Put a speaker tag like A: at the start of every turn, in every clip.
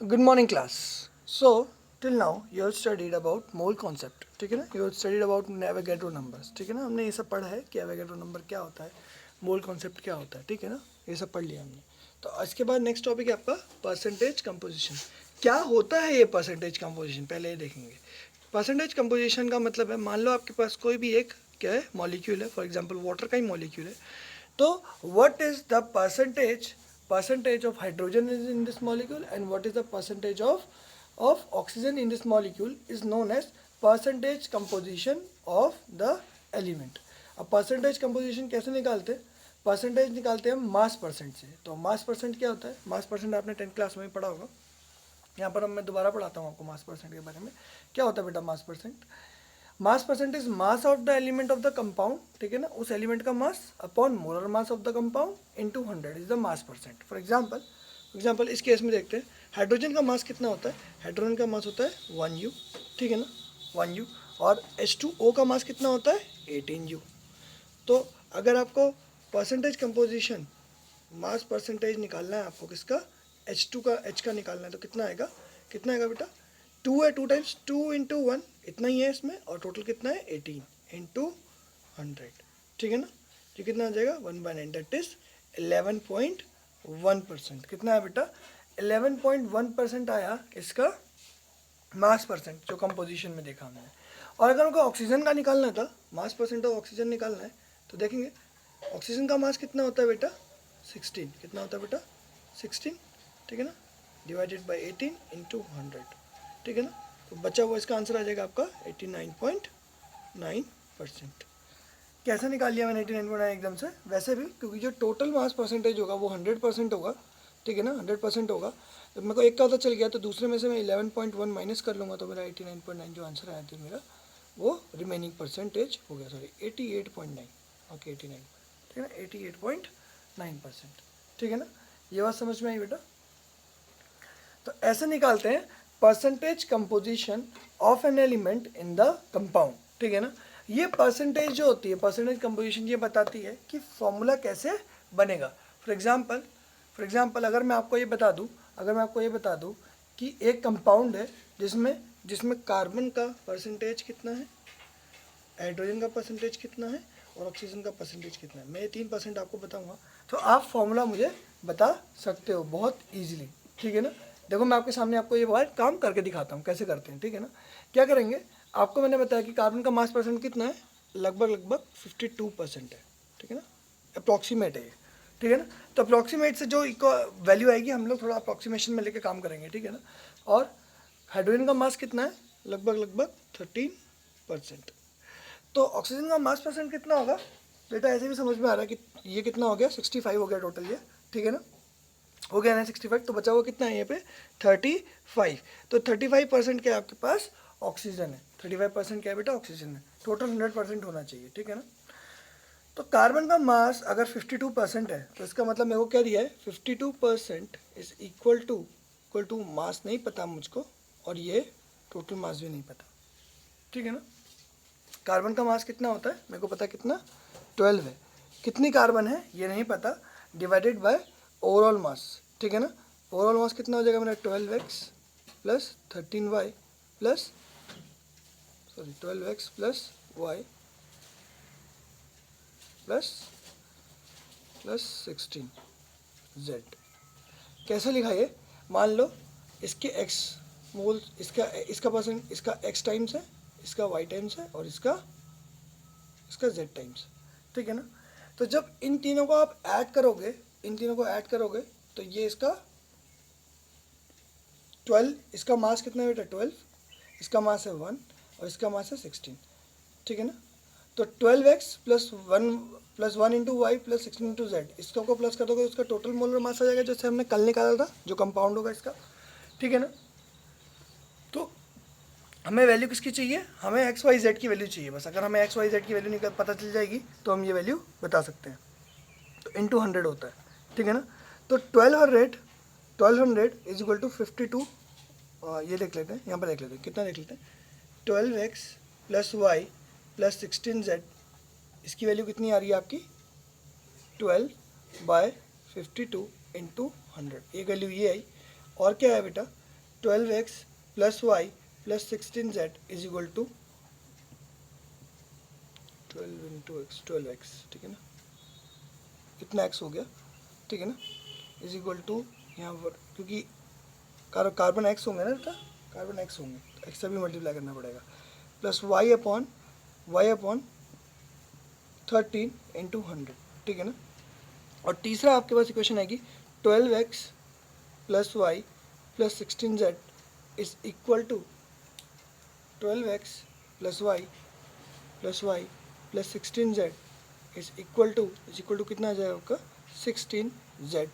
A: Good morning, class. So, till now you have studied about mole concept, ठीक है ना. You have studied about Avogadro numbers, ठीक है ना. हमने ये सब पढ़ा है कि Avogadro number क्या होता है, mole concept क्या होता है, ठीक है ना. ये सब पढ़ लिया हमने. तो इसके बाद नेक्स्ट टॉपिक है आपका परसेंटेज कंपोजिशन. क्या होता है ये परसेंटेज कंपोजिशन, पहले ये देखेंगे. परसेंटेज कंपोजिशन का मतलब है, मान लो आपके पास कोई भी एक क्या है मॉलिक्यूल है, फॉर एग्जांपल वाटर का ही मॉलिक्यूल है. तो what is the percentage of hydrogen is in this molecule and what is the percentage of oxygen in this molecule is known as percentage composition of the element. अब percentage composition कैसे निकालते हैं? Percentage निकालते हैं मास percent से. तो मास percent क्या होता है? मास परसेंट आपने 10th क्लास में पढ़ा होगा. यहाँ पर अब मैं दोबारा पढ़ाता हूँ आपको मास परसेंट के बारे में. क्या होता है बेटा मास percent? Mass percent is mass of the element of the compound, ठीक है ना, उस एलिमेंट का mass upon molar mass of the compound into 100 is the mass percent. For example इस केस में देखते हैं हाइड्रोजन का मास कितना होता है. हाइड्रोजन का मास होता है 1U, ठीक है ना, 1U. और H2O का मास कितना होता है 18U. तो अगर आपको परसेंटेज कंपोजिशन मास परसेंटेज निकालना है आपको किसका, H का निकालना है, तो कितना आएगा बेटा 2 है, 2 टाइम्स 2 इंटू 1 इतना ही है इसमें, और टोटल कितना है 18 इंटू 100, ठीक है ना. ये कितना आ जाएगा 1/9, दैट इज 11.1%. कितना है बेटा 11.1% आया इसका मास परसेंट जो कंपोजिशन में देखा हमने. और अगर उनको ऑक्सीजन का निकालना था, मास परसेंट ऑफ ऑक्सीजन निकालना है, तो देखेंगे ऑक्सीजन का मास कितना होता है बेटा 16. कितना होता है बेटा 16, ठीक है ना, डिवाइडेड बाई 18 इंटू 100, ठीक है ना. तो बचा हुआ इसका आंसर आ जाएगा आपका 89.9%. कैसे निकाल लिया मैंने 89.9 एकदम से? वैसे भी, क्योंकि जो टोटल मास परसेंटेज होगा वो 100% होगा, ठीक है ना, 100% होगा. जब मेरे को एक का पता चल गया तो दूसरे में से मैं 11.1 माइनस कर लूँगा, तो मेरा 89.9 जो आंसर आया था मेरा वो रिमेनिंग परसेंटेज हो गया, सॉरी 88.9. ओके 89, ठीक है ना, 88.9%, ठीक है ना. ये बात समझ में आई बेटा? तो ऐसे निकालते हैं percentage composition of an element in the compound, ठीक है ना. ये परसेंटेज जो होती है, परसेंटेज कंपोजिशन ये बताती है कि फॉर्मूला कैसे बनेगा. फॉर एग्जांपल अगर मैं आपको ये बता दूं कि एक कंपाउंड है जिसमें कार्बन का परसेंटेज कितना है, हाइड्रोजन का परसेंटेज कितना है और ऑक्सीजन का परसेंटेज कितना है, मैं 3% आपको बताऊंगा, तो आप फॉर्मूला मुझे बता सकते हो बहुत ईजिली, ठीक है ना. देखो मैं आपके सामने आपको ये बात काम करके दिखाता हूँ कैसे करते हैं, ठीक है ना. क्या करेंगे, आपको मैंने बताया कि कार्बन का मास परसेंट कितना है, लगभग 52% है, ठीक है ना, अप्रॉक्सीमेट है ये, ठीक है ना. तो अप्रॉक्सीमेट से जो वैल्यू आएगी हम लोग थोड़ा अप्रॉक्सीमेशन में लेके काम करेंगे, ठीक है ना. और हाइड्रोजन का मास कितना है, लगभग 13%. तो ऑक्सीजन का मास परसेंट कितना होगा बेटा, ऐसे भी समझ में आ रहा है कि ये कितना हो गया 65 हो गया टोटल ये, ठीक है ना, हो गया ना 65. तो बचा हुआ कितना है यहाँ पे 35. तो 35% क्या है आपके पास ऑक्सीजन है, 35% क्या है बेटा ऑक्सीजन है. टोटल 100% होना चाहिए, ठीक है ना. तो कार्बन का मास अगर 52% है तो इसका मतलब मेरे को क्या दिया है 52% इज इक्वल टू मास नहीं पता मुझको, और ये टोटल मास भी नहीं पता, ठीक है ना. कार्बन का मास कितना होता है मेरे को पता कितना 12 है, कितनी कार्बन है ये नहीं पता, डिवाइडेड बाय ओवरऑल मास, ठीक है ना. ओवरऑल मास कितना हो जाएगा मेरा 12x plus 13y plus 12x plus y plus 16z. कैसे लिखा ये, मान लो इसके x मोल, इसका परसेंट, इसका x टाइम्स है, इसका y टाइम्स है और इसका z टाइम्स, ठीक है ना. तो जब इन तीनों को आप ऐड करोगे तो ये इसका 12, इसका मास कितना है बेटा 12, इसका मास है 1 और इसका मास है 16, ठीक है ना. तो 12x plus 1 into Y plus 16 into Z, इसका को प्लस कर दोगे उसका टोटल मोलर मास आ जाएगा जैसे हमने कल निकाला था, जो कंपाउंड होगा इसका, ठीक है ना. तो हमें वैल्यू किसकी चाहिए, हमें एक्स वाई जेड की वैल्यू चाहिए बस. अगर हमें एक्स वाई जेड की वैल्यू निकल पता चल जाएगी तो हम ये वैल्यू बता सकते हैं. तो इंटू 100 होता है, ठीक है ना. तो 1200 इज इक्वल टू 52, ये देख लेते हैं, यहाँ पर देख लेते हैं कितना देख लेते हैं, 12x plus Y plus 16z, इसकी वैल्यू कितनी आ रही है आपकी 12/52 इंटू 100, एक वैल्यू ये आई. और क्या है बेटा 12x plus Y plus 16z is equal to 12 into X 12x, ठीक है ना, इतना x हो गया, ठीक है ना, इज इक्वल टू यहाँ पर क्योंकि कार्बन x होंगे ना बेटा, कार्बन x होंगे तो x से भी मल्टीप्लाई करना पड़ेगा, प्लस y अपॉन 13 इंटू 100, ठीक है ना। और तीसरा आपके पास इक्वेशन आएगी 12x plus Y plus 16z is equal to 12x plus Y plus 16z is equal to कितना आ जाएगा आपका 16z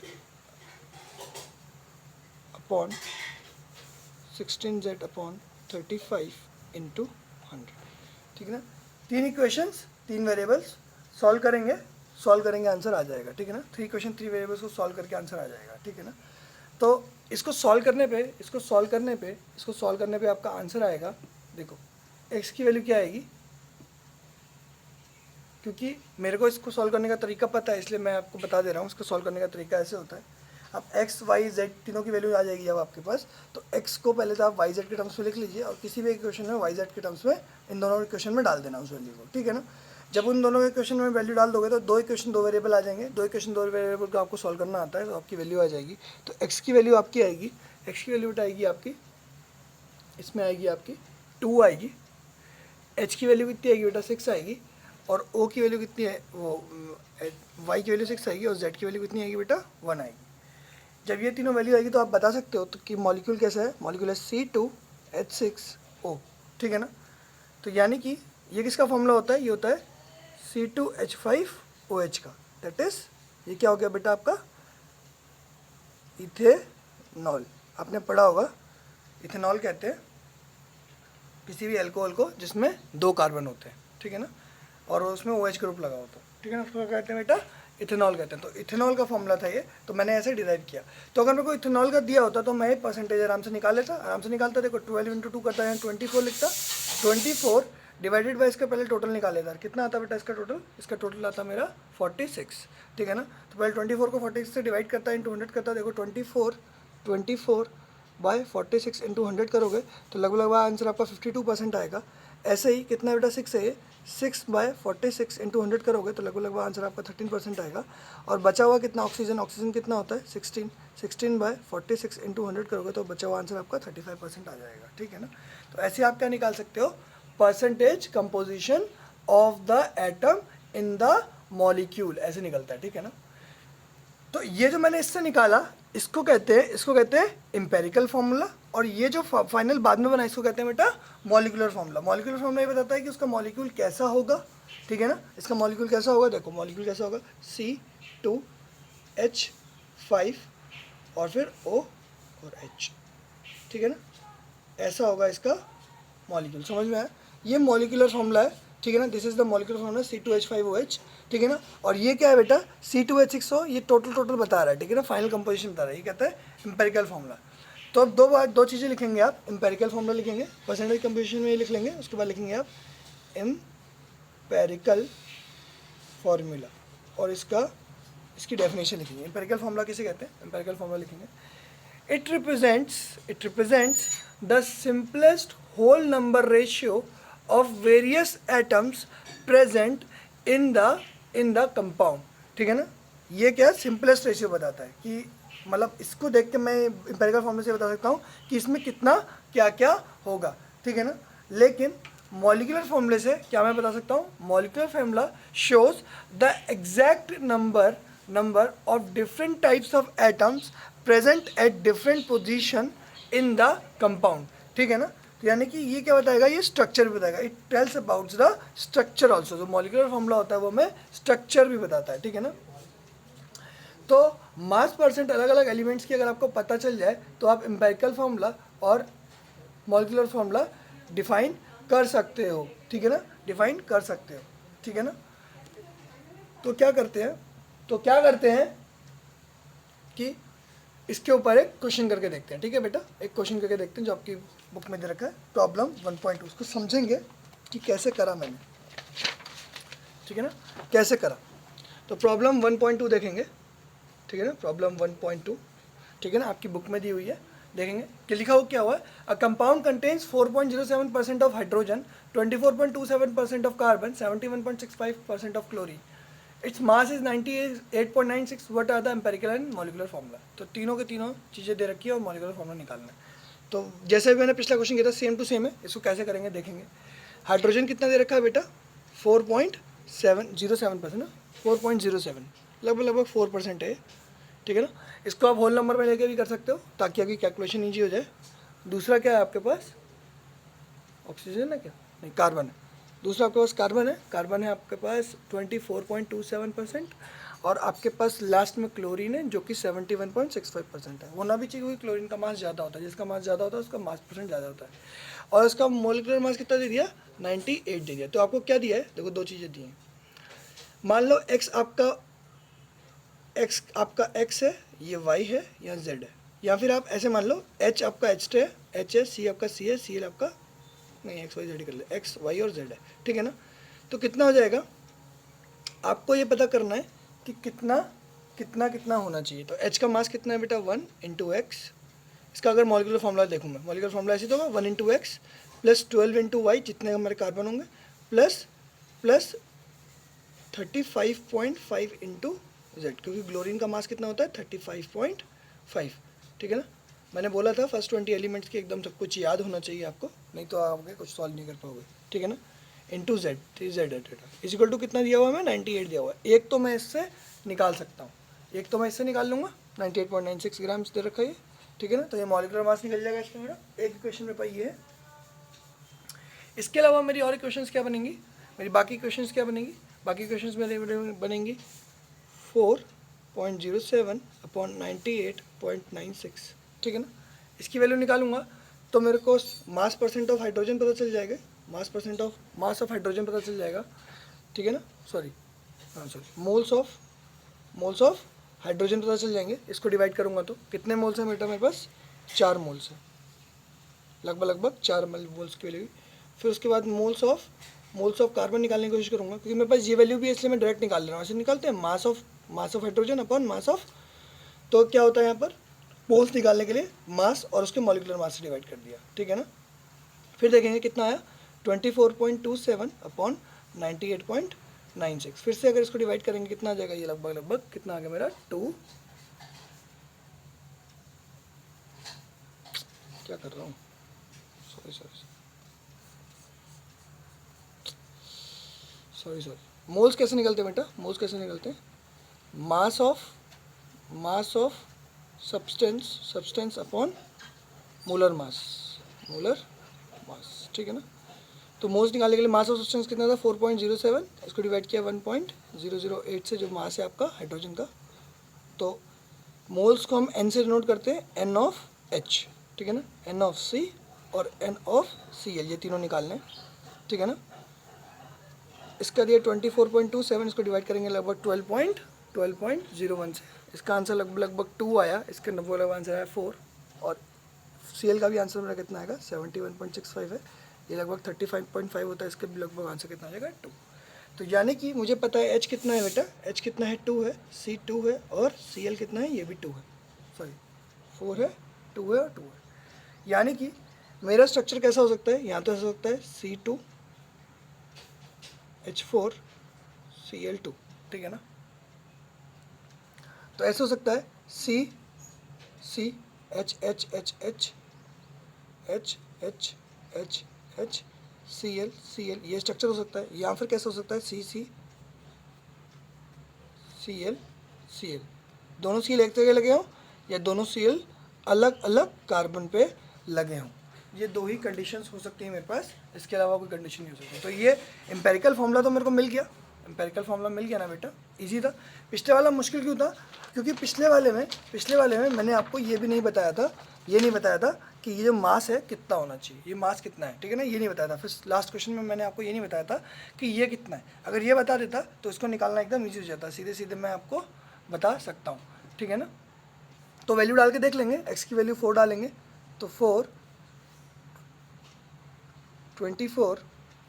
A: अपॉन 35 इंटू 100, ठीक है ना। तीन इक्वेशंस, तीन वेरिएबल्स सॉल्व करेंगे आंसर आ जाएगा, ठीक है ना। 3 इक्वेशन 3 वेरिएबल्स को सॉल्व करके आंसर आ जाएगा, ठीक है ना। तो इसको सॉल्व करने पे आपका आंसर आएगा, देखो x की वैल्यू क्या आएगी, क्योंकि मेरे को इसको सॉल्व करने का तरीका पता है इसलिए मैं आपको बता दे रहा हूँ। इसको सॉल्व करने का तरीका ऐसे होता है, अब x y z तीनों की वैल्यू आ जाएगी जब आपके पास, तो x को पहले तो आप y z के टर्म्स में लिख लीजिए और किसी भी इक्वेशन में y z के टर्म्स में इन दोनों इक्वेशन में डाल देना उस वैल्यू को, ठीक है ना। जब उन दोनों इक्वेशन में वैल्यू डाल दोगे तो दो इक्वेशन दो वेरिएबल आ जाएंगे, दो इक्वेशन दो वेरिएबल को आपको सॉल्व करना आता है तो आपकी वैल्यू आ जाएगी। तो x की वैल्यू आपकी आएगी, x की वैल्यू आएगी आपकी, इसमें आएगी आपकी 2 आएगी, h की वैल्यू कितनी आएगी बेटा 6 आएगी, और o की वैल्यू कितनी है, वो y की वैल्यू 6 आएगी और z की वैल्यू कितनी आएगी बेटा 1 आएगी। जब ये तीनों वैल्यू आएगी तो आप बता सकते हो तो कि मॉलिक्यूल कैसा है, मॉलिक्यूल है C2H6O, ठीक है ना। तो यानी कि ये किसका फॉर्मूला होता है, ये होता है C2H5OH का, दैट इज ये क्या हो गया बेटा आपका इथेनॉल। आपने पढ़ा होगा, इथेनॉल कहते हैं किसी भी अल्कोहल को जिसमें 2 कार्बन होते हैं, ठीक है ना, और उसमें OH ग्रुप लगा होता है, ठीक है ना, उसको कहते हैं बेटा इथेनॉल कहते हैं। तो इथेनॉल का फॉर्मूला था ये, तो मैंने ऐसे डिराइव किया। तो अगर मेरे को इथेनॉल का दिया होता तो मैं परसेंटेज आराम से निकालता, देखो 12 इंटू 2 करता है 24 लिखता, 24 डिवाइडेड बाई इसका पहले टोटल निकाल लेता, कितना आता बेटा इसका टोटल आता मेरा 46, ठीक है ना। तो पहले 24 को 46 से डिवाइड करता है, इंटू 100 करता है, देखो 24 बाय 46 इंटू 100 करोगे तो लगभग आंसर आपका 52% आएगा। ऐसे ही कितना बेटा 6 है, 6 बाय 46 इंटू 100 करोगे तो लगभग आंसर आपका 13% आएगा। और बचा हुआ कितना ऑक्सीजन कितना होता है 16 बाय 46 इंटू 100 करोगे तो बचा हुआ आंसर आपका 35% आ जाएगा, ठीक है ना। तो ऐसे आप क्या निकाल सकते हो, percentage composition of the atom in the molecule, ऐसे निकलता है, ठीक है ना। तो ये जो मैंने इससे निकाला इसको कहते हैं एम्पेरिकल फार्मूला, और ये जो फाइनल बाद में बना इसको कहते हैं बेटा मॉलिक्यूलर फार्मूला। ये बताता है कि उसका मॉलिक्यूल कैसा होगा, ठीक है ना। इसका मॉलिक्यूल कैसा होगा, देखो मॉलिक्यूल कैसा होगा C2H5 और फिर O और H, ठीक है ना, ऐसा होगा इसका मॉलिक्यूल। समझ में आया, ये मॉलिक्यूलर फार्मूला है, ठीक है ना। This is the molecular formula C2H5OH, ठीक है ना। और ये क्या है बेटा C2H6O, ये टोटल बता रहा है, ठीक है ना, फाइनल कंपोजिशन बता रहा है, ये कहता है एम्पेरिकल फार्मूला। तो अब दो चीज़ें लिखेंगे आप, एम्पेरिकल फार्मूला लिखेंगे, परसेंटेज कंपोजिशन में ये लिख लेंगे, उसके बाद लिखेंगे आप एम्पेरिकल फार्मूला और इसकी डेफिनेशन लिखेंगे। एम्पेरिकल फार्मूला किसे कहते हैं, एम्पेरिकल फार्मूला लिखेंगे, it represents the simplest whole number ratio of various atoms present in the compound, ठीक है ना। ये क्या सिंपलेस्ट रेशियो बताता है कि मतलब इसको देख के मैं एम्पेरिकल फॉर्मूला से बता सकता हूँ कि इसमें कितना क्या क्या होगा, ठीक है ना। लेकिन मॉलिक्यूलर फॉर्मूले से क्या मैं बता सकता हूँ, molecular formula shows the exact number of different types of atoms present at different position in the compound, ठीक है ना। तो यानी कि ये क्या बताएगा, ये स्ट्रक्चर भी बताएगा, it tells about the structure also. जो मॉलिक्यूलर फॉर्मूला होता है वो हमें स्ट्रक्चर भी बताता है, ठीक है ना। तो मास परसेंट अलग अलग एलिमेंट्स की अगर आपको पता चल जाए तो आप एम्पेरिकल फार्मूला और मॉलिक्यूलर फार्मूला डिफाइन कर सकते हो, ठीक है ना, डिफाइन कर सकते हो, ठीक है ना। तो क्या करते हैं कि इसके ऊपर एक क्वेश्चन करके देखते हैं, ठीक है बेटा, एक क्वेश्चन करके देखते हैं जो आपकी बुक में दे रखा है, प्रॉब्लम 1.2। उसको समझेंगे कि कैसे करा मैंने, ठीक है ना, कैसे करा। तो प्रॉब्लम 1.2 देखेंगे, ठीक है ना, प्रॉब्लम 1.2, ठीक है ना, आपकी बुक में दी हुई है। देखेंगे कि लिखा हो क्या हुआ है, a compound contains 4.07% of hydrogen, 24.27% of carbon, 71.65% of chlorine, its mass is 98.96, what are the empirical and molecular formula. तो तीनों के तीनों चीज़ें दे रखी है और मॉलिकुलर फार्मूला निकालना है। तो जैसे भी मैंने पिछला क्वेश्चन किया था सेम टू सेम है, इसको कैसे करेंगे देखेंगे। हाइड्रोजन कितना दे रखा है बेटा, 4.707% ना, 4.07 लगभग 4% है, ठीक है ना। इसको आप होल नंबर में लेके भी कर सकते हो ताकि आपकी कैलकुलेशन ईजी हो जाए। दूसरा क्या है आपके पास, ऑक्सीजन है क्या, नहीं कार्बन है। दूसरा आपके पास कार्बन है आपके पास 24.27%, और आपके पास लास्ट में क्लोरीन है जो कि 71.65% है। होना भी चाहिए क्योंकि क्लोरीन का मास ज़्यादा होता है, जिसका मास ज़्यादा होता है उसका मास परसेंट ज़्यादा होता है। और इसका मोलिकुलर मास कितना दे दिया, 98 दे दिया। तो आपको क्या दिया है, देखो दो चीज़ें दी हैं। मान लो x आपका x है, ये y है या z है, या फिर आप ऐसे मान लो h आपका h है, h है, c आपका c है, cl आपका नहीं, x y z कर ले, x y और z है, ठीक है ना। तो कितना हो जाएगा, आपको ये पता करना है कि कितना कितना कितना होना चाहिए। तो h का मास कितना है बेटा, 1 इंटू एक्स। इसका अगर मॉलिकुलर फॉर्मूला देखूँ मैं, मॉलिकुलर फॉर्मूला ऐसे तो होगा 1 into X plus 12 into Y, जितने हमारे कार्बन होंगे, प्लस 35.5 इंटू जेड, क्योंकि क्लोरीन का मास कितना होता है 35.5, ठीक है ना। मैंने बोला था फर्स्ट 20 एलिमेंट्स की एकदम सब कुछ याद होना चाहिए आपको, नहीं तो आप कुछ सॉल्व नहीं कर पाओगे, ठीक है ना। Into Z, 3z data is equal to कितना दिया हुआ है, 98 दिया हुआ है। एक तो मैं इससे निकाल सकता हूँ, एक तो मैं इससे निकाल लूँगा, 98.96 ग्राम्स दे रखा है, ठीक है ना। तो ये मॉलिकुलर मास निकल जाएगा इसमें मेरा, एक इक्वेशन में पाई है। इसके अलावा मेरी और इक्वेशंस क्या बनेंगी, मेरी बाकी इक्वेशंस क्या बनेंगी, बाकी इक्वेशंस मेरे बनेंगी 4.07 अपॉन 98.96, ठीक है ना। इसकी वैल्यू निकालूंगा तो मेरे को मास परसेंट ऑफ हाइड्रोजन पता चल जाएगा, मास ऑफ हाइड्रोजन पता चल जाएगा, ठीक है ना। मोल्स ऑफ हाइड्रोजन पता चल जाएंगे। इसको डिवाइड करूंगा तो कितने मोल्स है बेटा मेरे पास, 4 मोल्स है, लगभग 4 मोल्स की वैल्यू। फिर उसके बाद मोल्स ऑफ कार्बन निकालने की कोशिश करूंगा, क्योंकि मेरे पास ये वैल्यू भी है इसलिए मैं डायरेक्ट निकाल ले रहा हूँ। ऐसे निकालते हैं mass of hydrogen upon mass of, तो क्या होता है यहाँ पर, मोल्स निकालने के लिए मास और उसके मॉलिकुलर मास से डिवाइड कर दिया, ठीक है ना। फिर देखेंगे कितना आया, 24.27 अपॉन 98.96। फिर से अगर इसको डिवाइड करेंगे कितना आ जाएगा, ये लगभग कितना आ गया मेरा 2, क्या कर रहा हूँ, सॉरी मोल्स कैसे निकलते हैं बेटा, मोल्स कैसे निकलते हैं, mass of substance upon molar mass, ठीक है ना। तो मोल्स निकालने के लिए मास ऑफ सब्सटेंस कितना था 4.07, इसको डिवाइड किया 1.008 से, जो मास है आपका हाइड्रोजन का। तो मोल्स को हम n से डिनोट करते हैं, n ऑफ H, ठीक है ना, n ऑफ C और n ऑफ Cl, ये तीनों निकालने हैं, ठीक है ना। इसका दिया 24.27, इसको डिवाइड करेंगे लगभग 12.01 से, इसका आंसर लगभग 2 आया, इसका वाला आंसर आया 4, और Cl का भी आंसर मेरा कितना आएगा 71.65 है, ये लगभग 35.5 होता है, इसका भी लगभग आंसर कितना आ जाएगा 2। तो यानी कि मुझे पता है H कितना है बेटा, H कितना है 2 है, C 2 है और Cl कितना है, ये भी 2 है, 4 है, 2 है और 2 है। यानी कि मेरा स्ट्रक्चर कैसा हो सकता है, यहाँ तो ऐसा हो सकता है C2 H4 Cl2, ठीक है ना। तो ऐसा हो सकता है C H H H H H H H H Cl ये स्ट्रक्चर हो सकता है, या फिर कैसे हो सकता है C Cl दोनों Cl एक जगह लगे हों या दोनों Cl अलग अलग कार्बन पे लगे हों, ये दो ही कंडीशंस हो सकती हैं मेरे पास, इसके अलावा कोई कंडीशन नहीं हो सकती। तो ये एम्पेरिकल फॉर्मूला तो मेरे को मिल गया, एम्पेरिकल फॉर्मूला मिल गया ना बेटा, इजी था। पिछले वाला मुश्किल क्यों था, क्योंकि पिछले वाले में मैंने आपको ये भी नहीं बताया था, कि ये जो मास है कितना होना चाहिए, ये मास कितना है, ठीक है ना, ये नहीं बताया था। फिर लास्ट क्वेश्चन में मैंने आपको ये नहीं बताया था कि ये कितना है। अगर ये बता देता तो इसको निकालना एकदम ईजी हो जाता, सीधे मैं आपको बता सकता हूँ, ठीक है ना। तो वैल्यू डाल के देख लेंगे, x की वैल्यू 4 डालेंगे तो 4 24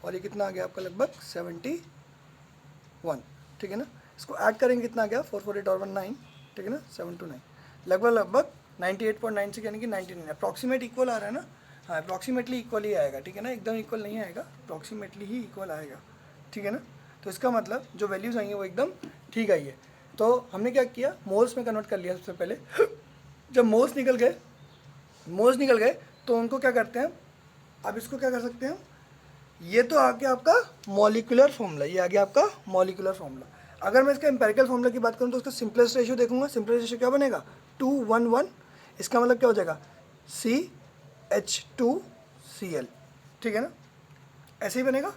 A: और ये कितना आ गया आपका लगभग 71, ठीक है ना। इसको ऐड करेंगे कितना आ गया 4 4 8 और 1 9, ठीक है ना, 7 2 9, लगभग 98.96 यानी कि 99 अप्रॉक्सीमेट इक्वल आ रहा है ना। हाँ अप्रॉक्सीमेटली इक्वल ही आएगा, ठीक है ना, एकदम इक्वल नहीं आएगा, अप्रॉक्सीमेटली ही इक्वल आएगा, ठीक है ना। तो इसका मतलब जो वैल्यूज़ आएंगे वो एकदम ठीक आई है। तो हमने क्या किया, मोल्स में कन्वर्ट कर लिया सबसे पहले। जब मोल्स निकल गए तो उनको क्या करते हैं, अब इसको क्या कर सकते हैं, ये तो आ गया आपका मॉलिक्यूलर फॉर्मूला, ये आ गया आपका मॉलिक्यूलर फॉर्मूला। अगर मैं इसका एम्पेरिकल फॉर्मूला की बात करूँ तो उसका सिंपलेस्ट रेशियो देखूंगा, सिंपलेस्ट रेशियो क्या बनेगा 2:1:1। इसका मतलब क्या हो जाएगा CH2Cl, ठीक है ना, ऐसे ही बनेगा।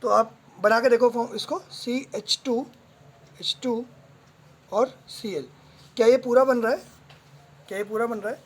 A: तो आप बना के देखो फॉर्म इसको, CH2 और Cl, क्या ये पूरा बन रहा है, क्या ये पूरा बन रहा है,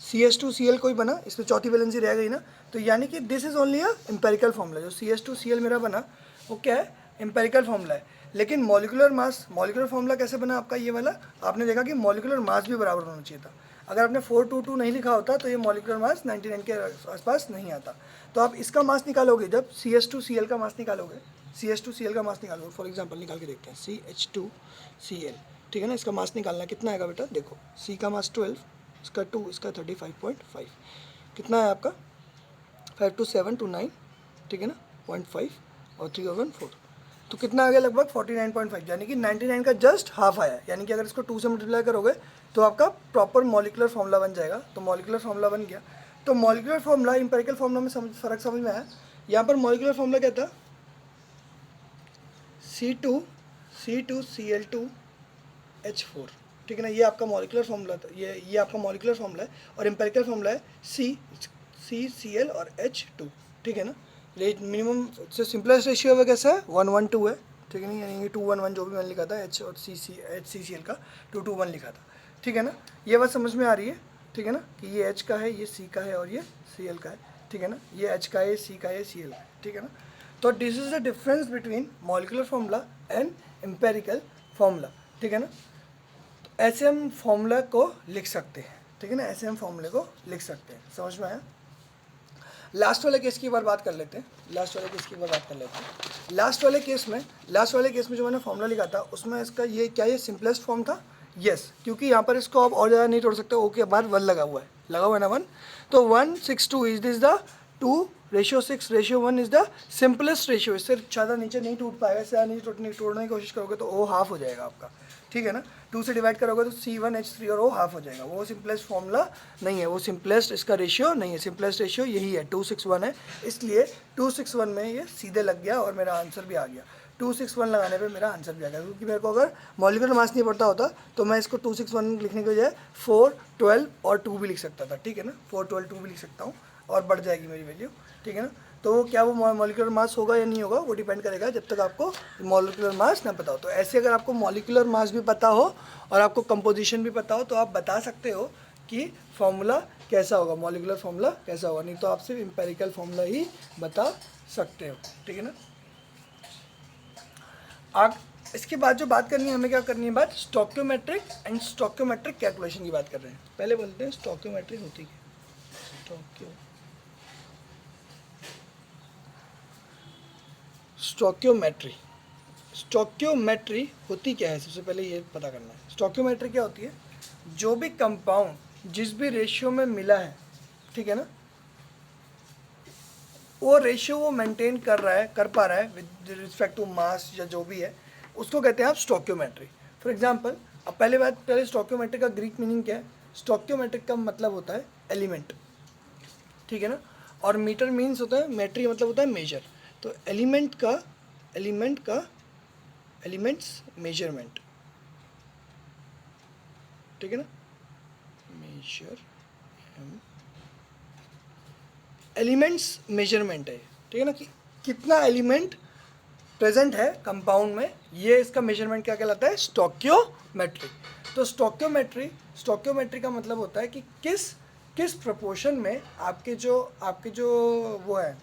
A: CH2Cl कोई बना, इसमें चौथी वैलेंसी रह गई ना। तो यानी कि this is only a empirical formula, जो CH2Cl मेरा बना वो क्या है, एम्पेरिकल फॉर्मूला है। लेकिन मॉलिक्यूलर मास, मॉलिक्यूलर फॉर्मूला कैसे बना आपका ये वाला, आपने देखा कि मॉलिक्यूलर मास भी बराबर होना चाहिए था। अगर आपने 422 नहीं लिखा होता तो ये मॉलिक्यूलर मास 99 के आसपास नहीं आता। तो आप इसका मास निकालोगे, जब CH2Cl का मास निकालोगे, CH2Cl का मास निकालोगे, फॉर एग्जाम्पल निकाल के देखते हैं CH2Cl, ठीक है ना। इसका मास निकालना कितना आएगा बेटा, देखो C का मास 12, इसका 2, इसका 35.5, कितना है आपका 5 to 7 to 9, ठीक है ना, 0.5 और 3 और 1 4, तो कितना आ गया लगभग 49.5, यानी कि 99 का जस्ट हाफ आया। यानी कि अगर इसको 2 से मल्टीप्लाई करोगे तो आपका प्रॉपर मॉलिक्यूलर फॉर्मूला बन जाएगा। तो मॉलिक्यूलर फॉर्मूला बन गया। तो मॉलिक्यूलर फॉर्मूला एम्पेरिकल फॉर्मूला में फ़र्क समझ में आया। यहाँ पर मॉलिक्यूलर फॉर्मूला क्या था, C2Cl2H4, ठीक है ना, ये आपका मॉलिक्यूलर फॉर्मूला था, ये आपका मॉलिक्यूलर फॉर्मूला है। और एम्पेरिकल फॉर्मूला है CCl और H2, ठीक है ना। मिनिमम से सिंपलेस्ट रेशियो है कैसा है 1:1:2 है, ठीक है ना, यानी कि 2:1:1 जो भी मैंने लिखा था H और HCCl का 2:1 लिखा था, ठीक है ना। ये बात समझ में आ रही है, ठीक है ना, कि ये H का है, ये C का है और ये Cl का है, ठीक है ना, ये H का है, C का है, Cl का है, ठीक है ना। तो this is the difference between molecular formula and empirical formula, ठीक है ना। तो ऐसे हम फॉर्मूला को लिख सकते हैं, ठीक है ना, ऐसे हम फॉर्मूले को लिख सकते हैं। समझ में आया। लास्ट वाले केस की बात कर लेते हैं, लास्ट वाले केस की बात कर लेते हैं। लास्ट वाले केस में जो मैंने फॉर्मूला लिखा था उसमें इसका ये क्या, ये सिंपलेस्ट फॉर्म था, यस, क्योंकि यहाँ पर इसको आप और ज़्यादा नहीं तोड़ सकते। ओके बाद 1 लगा हुआ है ना 1, तो 1:6:2 is this the 2:6:1 is the simplest ratio. इससे ज़्यादा नीचे नहीं टूट पाएगा, इससे ज़्यादा नीचे तोड़ने की कोशिश करोगे तो O हाफ हो जाएगा आपका, ठीक है ना। 2 से डिवाइड करोगे तो C1H3 और O हाफ हो जाएगा। वो सिंपलेस्ट फॉर्मूला नहीं है, वो सिंपलेस्ट इसका रेशियो नहीं है, सिंपलेस्ट रेशियो यही है 2:6:1 है। इसलिए 2:6:1 में ये सीधे लग गया और मेरा आंसर भी आ गया। 2:6:1 लगाने पे मेरा आंसर भी आ गया, क्योंकि मेरे को अगर मॉलिक्यूलर मास नहीं पड़ता होता तो मैं इसको 2:6:1 लिखने के बजाय 4, 12 और 2 भी लिख सकता था, ठीक है ना, 4, 12, 2 भी लिख सकता हूँ और बढ़ जाएगी मेरी वैल्यू, ठीक है ना। तो क्या वो मॉलिक्यूलर मास होगा या नहीं होगा वो डिपेंड करेगा, जब तक आपको मॉलिक्यूलर मास ना पता हो। तो ऐसे अगर आपको मॉलिक्यूलर मास भी पता हो और आपको कंपोजिशन भी पता हो तो आप बता सकते हो कि फॉर्मूला कैसा होगा, मॉलिक्यूलर फॉर्मूला कैसा होगा। नहीं तो आप सिर्फ एम्पेरिकल फॉर्मूला ही बता सकते हो, ठीक है ना। आप इसके बाद जो बात करनी है, हमें क्या करनी है बात, स्टोकियोमेट्रिक एंड स्टोकियोमेट्रिक कैलकुलेशन की बात कर रहे हैं। पहले बोलते हैं स्टोकियोमेट्री होती है, स्टोकियोमेट्री होती क्या है, सबसे पहले ये पता करना है। स्टोकियोमेट्री क्या होती है, जो भी कंपाउंड जिस भी रेशियो में मिला है, ठीक है ना, वो रेशियो वो मेंटेन कर पा रहा है विद रिस्पेक्ट टू मास या जो भी है, उसको कहते हैं आप स्टोकियोमेट्री। फॉर एग्जांपल, अब पहले स्टोकियोमेट्री का ग्रीक मीनिंग क्या है। स्टोकियोमेट्रिक का मतलब होता है एलिमेंट, ठीक है ना, और मीटर मीन्स होता है, मेट्री मतलब होता है मेजर। तो एलिमेंट्स मेजरमेंट, ठीक है ना, एलिमेंट्स मेजरमेंट है, ठीक है ना, कि कितना एलिमेंट प्रेजेंट है कंपाउंड में, ये इसका मेजरमेंट क्या कहलाता है, स्टोकियोमेट्री। तो स्टोकियोमेट्री का मतलब होता है कि किस प्रोपोर्शन में आपके जो वो है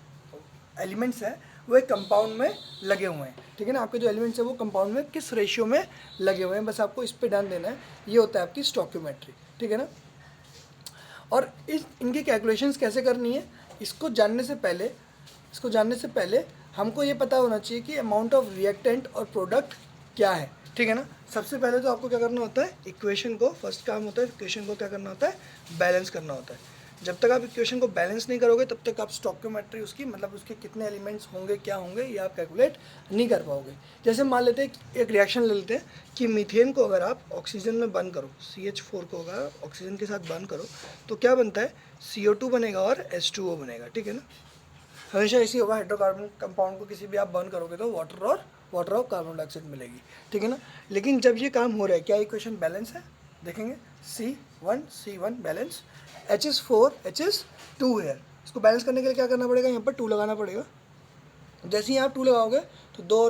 A: एलिमेंट्स हैं वो एक कंपाउंड में लगे हुए हैं, ठीक है ना। आपके जो एलिमेंट्स हैं वो कंपाउंड में किस रेशियो में लगे हुए हैं, बस आपको इस पे ध्यान देना है। ये होता है आपकी स्टोकियोमेट्री, ठीक है ना। और इनकी कैलकुलेशंस कैसे करनी है, इसको जानने से पहले हमको ये पता होना चाहिए कि अमाउंट ऑफ रिएक्टेंट और प्रोडक्ट क्या है, ठीक है ना। सबसे पहले तो आपको क्या करना होता है, इक्वेशन को, फर्स्ट काम होता है इक्वेशन को क्या करना होता है, बैलेंस करना होता है। जब तक आप इक्वेशन को बैलेंस नहीं करोगे तब तक आप स्टोइकियोमेट्री उसकी, मतलब उसके कितने एलिमेंट्स होंगे, क्या होंगे, ये आप कैलकुलेट नहीं कर पाओगे। जैसे मान लेते हैं एक रिएक्शन ले लेते हैं कि मीथेन को अगर आप ऑक्सीजन में बर्न करो, CH4 को अगर ऑक्सीजन के साथ बर्न करो तो क्या बनता है, CO2 बनेगा और H2O बनेगा, ठीक है ना। हमेशा ऐसी होगा, हाइड्रोकार्बन कंपाउंड को किसी भी आप बर्न करोगे तो वाटर और कार्बन डाइऑक्साइड मिलेगी, ठीक है ना। लेकिन जब ये काम हो रहा है, क्या इक्वेशन बैलेंस है, देखेंगे C1 बैलेंस, H4 H2 है। इसको बैलेंस करने के लिए क्या करना पड़ेगा, यहाँ पर 2 लगाना पड़ेगा। जैसे ही आप 2 लगाओगे तो दो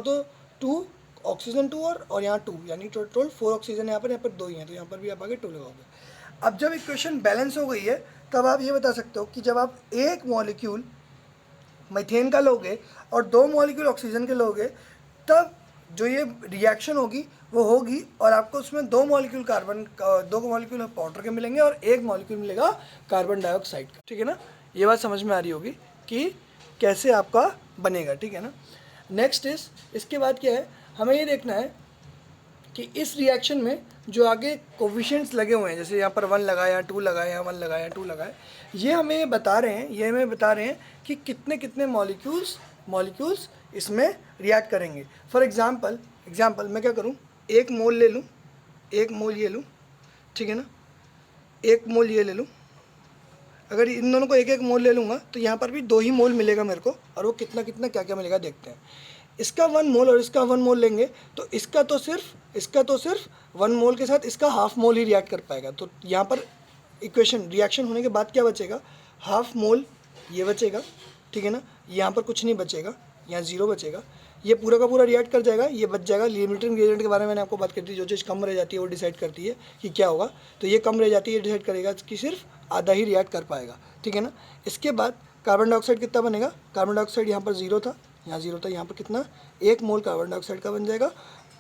A: 2 ऑक्सीजन 2 और यहाँ 2, यानी टोटल 4 ऑक्सीजन यहाँ पर 2 ही हैं, तो यहाँ पर भी आप आगे 2 लगाओगे। अब जब इक्वेशन बैलेंस हो गई है तब आप ये बता सकते हो कि जब आप एक मॉलिक्यूल मीथेन का लोगे और 2 मॉलिक्यूल ऑक्सीजन के लोगे तब जो ये रिएक्शन होगी वो होगी और आपको उसमें 2 मॉलिक्यूल वाटर के मिलेंगे और 1 मॉलिक्यूल मिलेगा कार्बन डाइऑक्साइड का, ठीक है ना। ये बात समझ में आ रही होगी कि कैसे आपका बनेगा, ठीक है ना। नेक्स्ट इज, इसके बाद क्या है, हमें ये देखना है कि इस रिएक्शन में जो आगे कोफिशिएंट्स लगे हुए हैं, जैसे यहाँ पर 1 लगाया, 2 लगाया, 1 लगाया, 2 लगाया, ये हमें बता रहे हैं कि कितने कितने मॉलिक्यूल्स इसमें रिएक्ट करेंगे। फॉर एग्जांपल मैं क्या करूँ, 1 मोल ले लूँ, 1 मोल ये लूँ, ठीक है ना, 1 मोल ये ले लूँ। अगर इन दोनों को 1 मोल ले लूँगा तो यहाँ पर भी 2 ही मोल मिलेगा मेरे को, और वो कितना कितना क्या क्या मिलेगा देखते हैं। इसका 1 मोल और इसका 1 मोल लेंगे तो इसका तो सिर्फ 1 मोल के साथ इसका हाफ मोल ही रिएक्ट कर पाएगा। तो यहाँ पर रिएक्शन होने के बाद क्या बचेगा, हाफ मोल ये बचेगा, ठीक है ना। यहाँ पर कुछ नहीं बचेगा, यहाँ 0 बचेगा। ये पूरा का पूरा रिएक्ट कर जाएगा, ये बच जाएगा। लिमिटिंग ग्रेडियंट के बारे में मैंने आपको बात करी थी, जो चीज़ कम रह जाती है वो डिसाइड करती है कि क्या होगा। तो ये कम रह जाती है, ये डिसाइड करेगा कि सिर्फ आधा ही रिएक्ट कर पाएगा, ठीक है ना। इसके बाद कार्बन डाइऑक्साइड कितना बनेगा, कार्बन डाइऑक्साइड यहाँ पर 0 था, यहाँ 0 था, यहाँ पर कितना 1 मोल कार्बन डाइऑक्साइड का बन जाएगा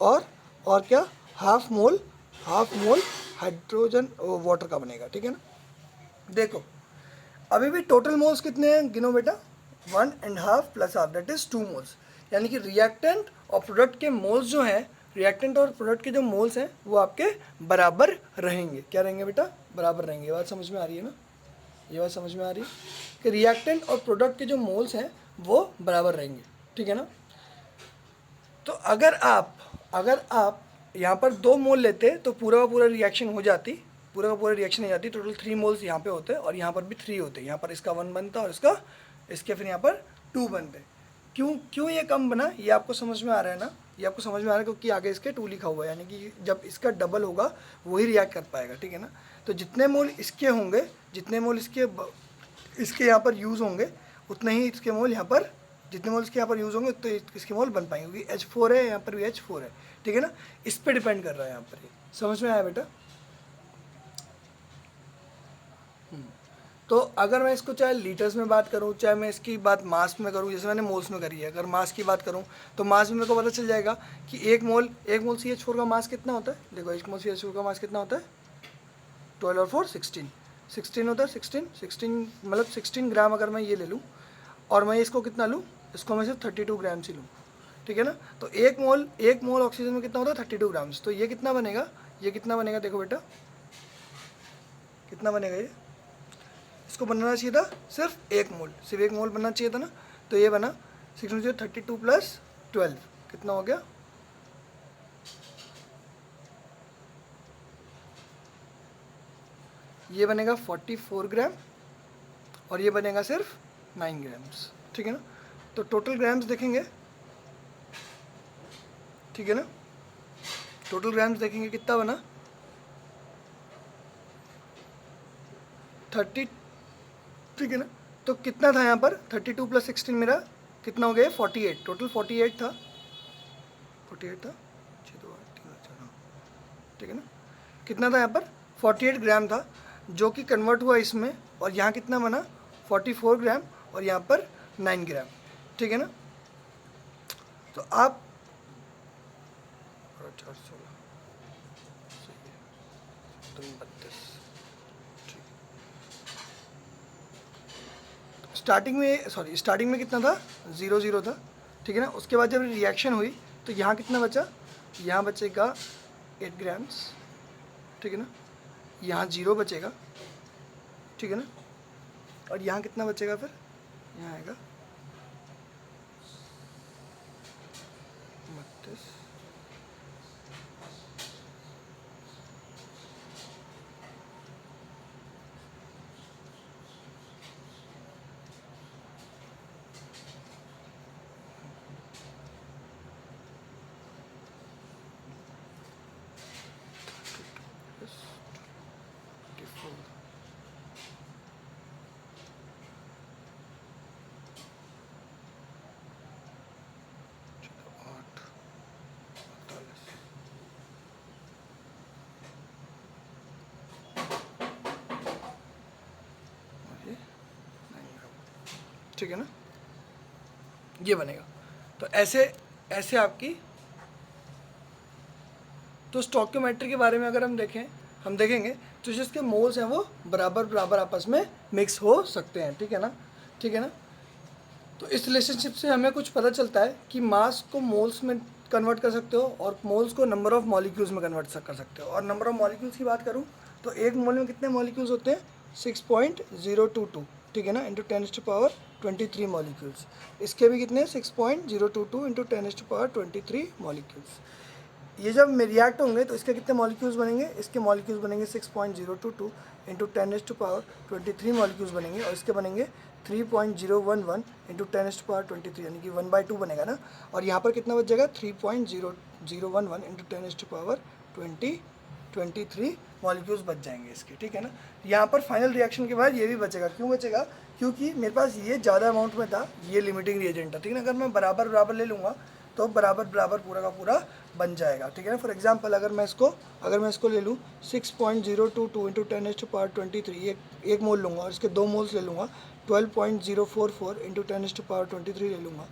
A: और क्या हाफ मोल हाइड्रोजन वाटर का बनेगा, ठीक है ना। देखो अभी भी टोटल मोल्स कितने हैं, गिनो बेटा, 1.5 plus half that is 2 moles. यानी कि रिएक्टेंट और प्रोडक्ट के मोल्स जो हैं, रिएक्टेंट और प्रोडक्ट के जो मोल्स हैं वो आपके बराबर रहेंगे। क्या रहेंगे बेटा, बराबर रहेंगे। ये बात समझ में आ रही है ना, ये बात समझ में आ रही है कि रिएक्टेंट और प्रोडक्ट के जो मोल्स हैं वो बराबर रहेंगे, ठीक है ना। तो अगर आप यहाँ पर 2 मोल लेते तो पूरा का पूरा रिएक्शन हो जाती, टोटल 3 मोल्स यहाँ पे होते और यहाँ पर भी 3 होते। यहाँ पर इसका 1 बनता और इसके फिर यहाँ पर 2 बनते। क्यों ये कम बना, ये आपको समझ में आ रहा है ना, ये आपको समझ में आ रहा है क्योंकि आगे इसके 2 लिखा हुआ है, यानी कि जब इसका डबल होगा वही रिएक्ट कर पाएगा, ठीक है ना। तो जितने मोल इसके होंगे, जितने मोल इसके यहाँ पर यूज़ होंगे उतने ही इसके मोल यहाँ पर, जितने मोल इसके यहाँ पर यूज़ होंगे उतने इसके मोल बन पाएंगे, क्योंकि H4 है, यहाँ पर भी H4 है, ठीक है ना। इस पर डिपेंड कर रहा है यहाँ पर, ये समझ में आया बेटा। तो अगर मैं इसको चाहे लीटर्स में बात करूँ, चाहे मैं इसकी बात मास में करूँ, जैसे मैंने मोल्स में करी है, अगर मास की बात करूँ तो मास में मेरे को पता चल जाएगा कि एक मोल CH4 का मास कितना होता है। देखो 1 मोल CH4 का मास कितना होता है, 12 और 4 16 होता है। 16 मतलब 16 ग्राम अगर मैं ये ले लूँ और मैं इसको कितना लूँ, इसको मैं सिर्फ 32 ग्राम से लूँ, ठीक है ना। तो एक मोल ऑक्सीजन में कितना होता है, 32 ग्राम्स। तो ये कितना बनेगा, देखो बेटा कितना बनेगा, ये इसको बनना चाहिए था सिर्फ 1 मोल बनना चाहिए था ना। तो ये बना 32 प्लस 12 कितना हो गया, ये बनेगा 44 ग्राम और ये बनेगा सिर्फ 9 ग्राम्स, ठीक है ना। तो टोटल ग्राम्स देखेंगे, ठीक है ना, टोटल ग्राम्स देखेंगे कितना बना 30, ठीक है ना। तो कितना था यहाँ पर 32 प्लस 16 मेरा कितना हो गया 48, टोटल 48 था 6 2 8 3 4, ठीक है ना। कितना था यहाँ पर 48 ग्राम था, जो कि कन्वर्ट हुआ इसमें, और यहाँ कितना बना 44 ग्राम और यहाँ पर 9 ग्राम, ठीक है ना। तो आप 32 स्टार्टिंग में कितना था 0 0 था, ठीक है ना। उसके बाद जब रिएक्शन हुई तो यहाँ कितना बचा यहाँ बचेगा 8 ग्राम्स, ठीक है ना, यहाँ 0 बचेगा, ठीक है ना, और यहाँ कितना बचेगा फिर, यहाँ आएगा 32, ठीक है ना, ये बनेगा। तो ऐसे ऐसे आपकी, तो स्टोइकियोमेट्री के बारे में अगर हम देखेंगे तो जिसके मोल्स हैं वो बराबर बराबर आपस में मिक्स हो सकते हैं, ठीक है ना, ठीक है ना। तो इस रिलेशनशिप से हमें कुछ पता चलता है कि मास को मोल्स में कन्वर्ट कर सकते हो और मोल्स को नंबर ऑफ मॉलिक्यूल्स में कन्वर्ट कर सकते हो। और नंबर ऑफ मॉलिक्यूल्स की बात करूँ तो एक मोल में कितने मॉलिक्यूल्स होते हैं, 6.022, ठीक है ना, इंटू 10⁻23 मॉलिक्यूल्स। इसके भी कितने, 6.022 इंटू 10⁻23 मॉलिक्यूल्स। ये जब रिएक्ट होंगे तो इसके कितने मॉलिक्यूल्स बनेंगे, इसके मॉलिक्यूल्स बनेंगे 6.022 इंटू 10⁻23 मॉलिक्यूल्स बनेंगे, और इसके बनेंगे 3.011 इंटू 10⁻23, यानी कि 1/2 बनेगा ना। और यहाँ पर कितना बच जाएगा, 3.011 इंटू 10⁻23 मॉलिक्यूल्स बच जाएंगे इसके, ठीक है ना। यहाँ पर फाइनल रिएक्शन के बाद ये भी बचेगा, क्यों बचेगा, क्योंकि मेरे पास ये ज़्यादा अमाउंट में था, ये लिमिटिंग रिएजेंट था, ठीक है ना। अगर मैं बराबर बराबर ले लूँगा तो बराबर बराबर पूरा का पूरा बन जाएगा, ठीक है ना। फॉर एग्जांपल अगर मैं इसको ले लूँ 6.022 इंटू 10⁻23, एक मोल लूँगा और इसके 2 मोल्स ले लूँगा, 12.044 इंटू 10⁻23 ले लूँगा।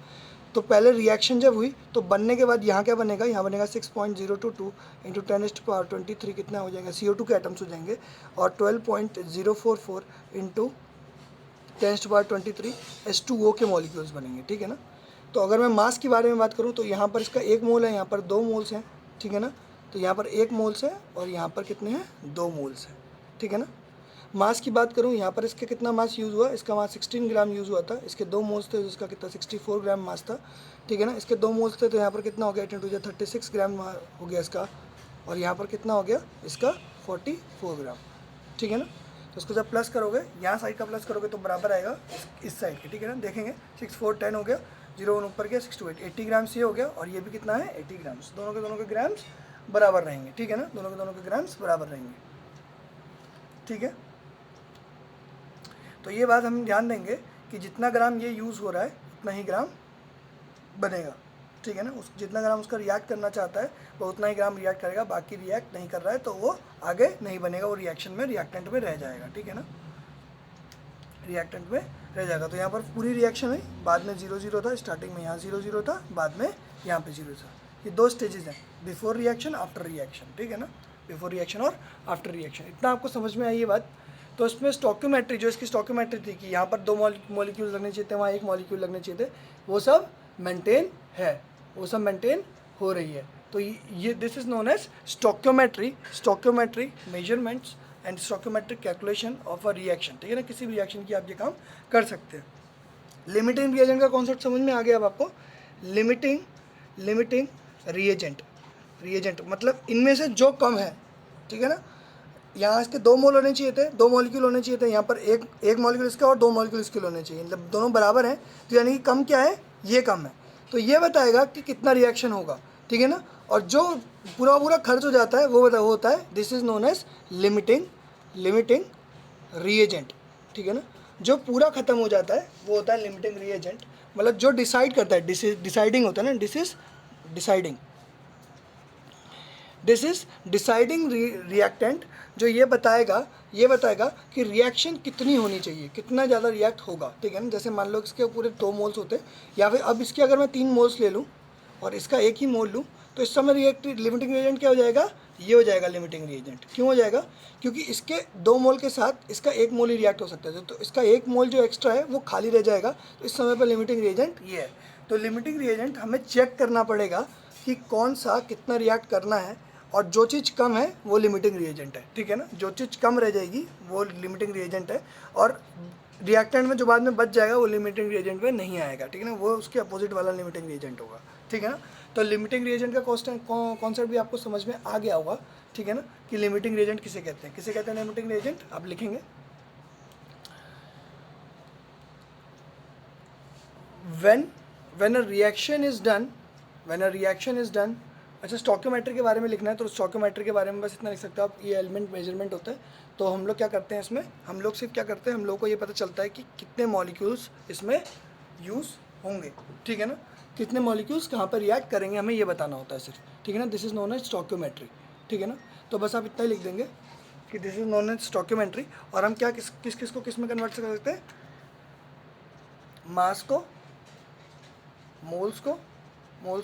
A: तो पहले रिएक्शन जब हुई तो बनने के बाद यहाँ क्या बनेगा, यहाँ बनेगा 6.022 इंटू 10⁻23, कितना हो जाएगा, CO2 के एटम्स हो जाएंगे, और 12.044 इंटू 10⁻23 H2O के मॉलिक्यूल्स बनेंगे, ठीक है ना। तो अगर मैं मास के बारे में बात करूँ तो यहाँ पर इसका 1 मोल है, यहाँ पर 2 मोल्स हैं, ठीक है ना। तो यहाँ पर 1 मोल्स है और यहाँ पर कितने हैं, 2 मोल्स हैं, ठीक है ना। मास की बात करूँ, यहाँ पर इसका कितना मास यूज़ हुआ, इसका मास 16 ग्राम यूज़ हुआ था, इसके 2 मोल्स थे, जिसका कितना 64 ग्राम मास था, ठीक है ना। इसके 2 मोल्स थे तो यहाँ पर कितना हो गया, 10⁻36 ग्राम हो गया इसका, और यहाँ पर कितना हो गया इसका 44 ग्राम, ठीक है ना। तो इसको जब प्लस करोगे, यहाँ साइड का प्लस करोगे तो बराबर आएगा इस साइड के, ठीक है ना। देखेंगे 6 4 10 हो गया, 0 1 ऊपर गया, 6 2 8, 80 ग्राम्स ये हो गया, और ये भी कितना है 80 ग्राम्स, दोनों के ग्राम्स बराबर रहेंगे, ठीक है ना, दोनों के ग्राम्स बराबर रहेंगे, ठीक है। तो ये बात हम ध्यान देंगे कि जितना ग्राम ये यूज़ हो रहा है उतना ही ग्राम बनेगा, ठीक है ना। उस जितना ग्राम उसका रिएक्ट करना चाहता है वो उतना ही ग्राम रिएक्ट करेगा, बाकी रिएक्ट नहीं कर रहा है तो वो आगे नहीं बनेगा, वो रिएक्शन में रिएक्टेंट में रह जाएगा, ठीक है ना, रिएक्टेंट में रह जाएगा। तो यहाँ पर पूरी रिएक्शन हुई, बाद में 0 0 था, स्टार्टिंग में यहाँ 0 0 था, बाद में यहाँ पे 0 था। ये 2 स्टेजेस हैं, बिफोर रिएक्शन, आफ्टर रिएक्शन, ठीक है ना, बिफोर रिएक्शन और आफ्टर रिएक्शन। इतना आपको समझ में आई ये बात। तो इसमें स्टोइकियोमेट्री, जो इसकी स्टोइकियोमेट्री थी कि यहाँ पर 2 मॉलिक्यूल लगने चाहिए थे, वहाँ 1 मॉलिक्यूल लगने चाहिए थे, वो सब मेंटेन है, वो सब मेंटेन हो रही है। तो ये this is known as stoichiometry measurements and stoichiometric calculation of a reaction, ठीक है ना। किसी भी रिएक्शन की आप ये काम कर सकते हैं। लिमिटिंग रिएजेंट का कॉन्सेप्ट समझ में आ गया अब आपको। लिमिटिंग रिएजेंट मतलब इनमें से जो कम है, ठीक है ना। यहाँ इसके 2 मोल होने चाहिए थे, 2 मॉलिक्यूल होने चाहिए थे, यहाँ पर एक मॉलिक्यूल इसका और 2 मॉलिक्यूल इसके होने चाहिए, मतलब दोनों बराबर हैं, तो यानी कि कम क्या है, ये कम है। तो ये बताएगा कि कितना रिएक्शन होगा, ठीक है ना। और जो पूरा खर्च हो जाता है वो होता है, this is known as limiting reagent, ठीक है ना। जो पूरा ख़त्म हो जाता है वो होता है लिमिटिंग रिएजेंट, मतलब जो डिसाइड करता है, डिसाइडिंग होता है ना, दिस इज डिसाइडिंग रिएक्टेंट, जो ये बताएगा कि रिएक्शन कितनी होनी चाहिए, कितना ज़्यादा रिएक्ट होगा, ठीक है ना। जैसे मान लो इसके पूरे 2 मोल्स होते, या फिर अब इसके अगर मैं 3 मोल्स ले लूँ और इसका 1 ही मोल लूँ, तो इस समय लिमिटिंग रिएजेंट क्या हो जाएगा, ये हो जाएगा लिमिटिंग रिएजेंट। क्यों हो जाएगा, क्योंकि इसके 2 मोल के साथ इसका 1 मोल ही रिएक्ट हो सकता है, तो इसका 1 मोल जो एक्स्ट्रा है वो खाली रह जाएगा, तो इस समय पर लिमिटिंग रिएजेंट ये है। तो लिमिटिंग रिएजेंट हमें चेक करना पड़ेगा कि कौन सा कितना रिएक्ट करना है, और जो चीज़ कम है वो लिमिटिंग रिएजेंट है, ठीक है ना। जो चीज़ कम रह जाएगी वो लिमिटिंग रिएजेंट है, और रिएक्टेंट में जो बाद में बच जाएगा वो लिमिटिंग रिएजेंट में नहीं आएगा, ठीक है ना, वो उसके अपोजिट वाला लिमिटिंग रिएजेंट होगा, ठीक है ना। तो लिमिटिंग रिएजेंट का कॉन्सेप्ट भी आपको समझ में आ गया होगा, ठीक है ना, कि लिमिटिंग रिएजेंट किसे कहते हैं, किसे कहते हैं लिमिटिंग रिएजेंट, आप लिखेंगे when a reaction is done, अच्छा स्टोइकियोमेट्री के बारे में लिखना है तो स्टोइकियोमेट्री के बारे में बस इतना लिख सकते हो आप, ये एलिमेंट मेजरमेंट होता है। तो हम लोग क्या करते हैं इसमें, हम लोग सिर्फ क्या करते हैं, हम लोग को ये पता चलता है कि कितने मॉलिक्यूल्स इसमें यूज़ होंगे, ठीक है ना, कितने मॉलिक्यूल्स कहाँ पर रिएक्ट करेंगे हमें ये बताना होता है सिर्फ, ठीक है ना। This is known as stoichiometry, ठीक है ना। तो बस आप इतना ही लिख देंगे कि this is known as stoichiometry. और हम क्या किस को किस में कन्वर्ट कर सकते हैं, मास को, मोल्स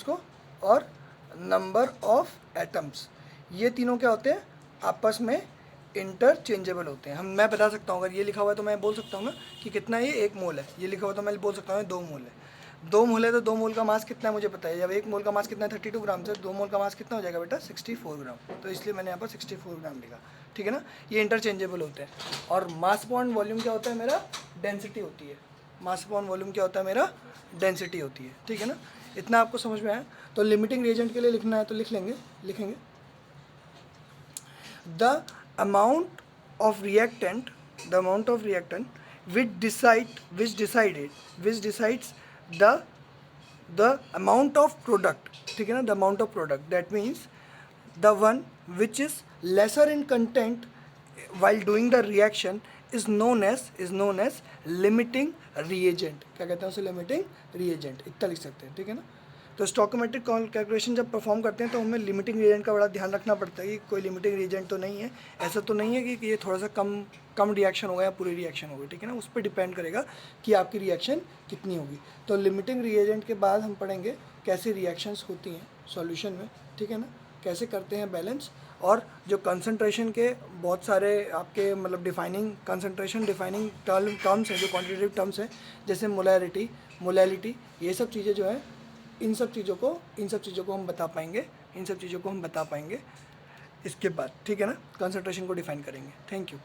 A: को और नंबर ऑफ एटम्स, ये तीनों क्या होते हैं, आपस में इंटरचेंजेबल होते हैं। मैं बता सकता हूँ, अगर ये लिखा हुआ है तो मैं बोल सकता हूँ ना कि कितना ये 1 मोल है, ये लिखा हुआ तो मैं बोल सकता हूँ 2 मोल है। 2 मोल है तो 2 मोल का मास कितना है मुझे पता है, जब 1 मोल का मास कितना है 32 ग्राम से, 2 मोल का मास कितना हो जाएगा बेटा 64 ग्राम, तो इसलिए मैंने यहाँ पर 64 ग्राम लिखा, ठीक है ना। ये इंटरचेंजेबल होते हैं। और मास अपॉन वॉल्यूम क्या होता है मेरा, डेंसिटी होती है। मास अपॉन वॉल्यूम क्या होता है मेरा, डेंसिटी होती है, ठीक है ना। इतना आपको समझ में आया। तो लिमिटिंग रिएजेंट के लिए लिखना है तो लिखेंगे the amount of reactant which decides the amount of product, ठीक है ना, the amount of product, that means the one which is lesser in content while doing the reaction is known as limiting reagent। क्या कहते हैं उसे, limiting reagent, इतना लिख सकते हैं, ठीक है ना। तो स्टोइकियोमेट्रिक कैलकुलेशन जब परफॉर्म करते हैं तो हमें लिमिटिंग रिएजेंट का बड़ा ध्यान रखना पड़ता है कि कोई लिमिटिंग रिएजेंट तो नहीं है, ऐसा तो नहीं है कि ये थोड़ा सा कम रिएक्शन होगा या पूरी रिएक्शन होगी, ठीक है ना। उस पर डिपेंड करेगा कि आपकी रिएक्शन कितनी होगी। तो लिमिटिंग रिएजेंट के बाद हम पढ़ेंगे कैसे रिएक्शंस होती हैं सॉल्यूशन में, ठीक है ना, कैसे करते हैं बैलेंस, और जो कंसंट्रेशन के बहुत सारे आपके मतलब डिफाइनिंग टर्म्स हैं, जो क्वांटिटेटिव टर्म्स हैं, जैसे मोलैलिटी, ये सब चीज़ें जो है, इन सब चीज़ों को हम बता पाएंगे इसके बाद, ठीक है ना, कंसंट्रेशन को डिफाइन करेंगे। Thank you.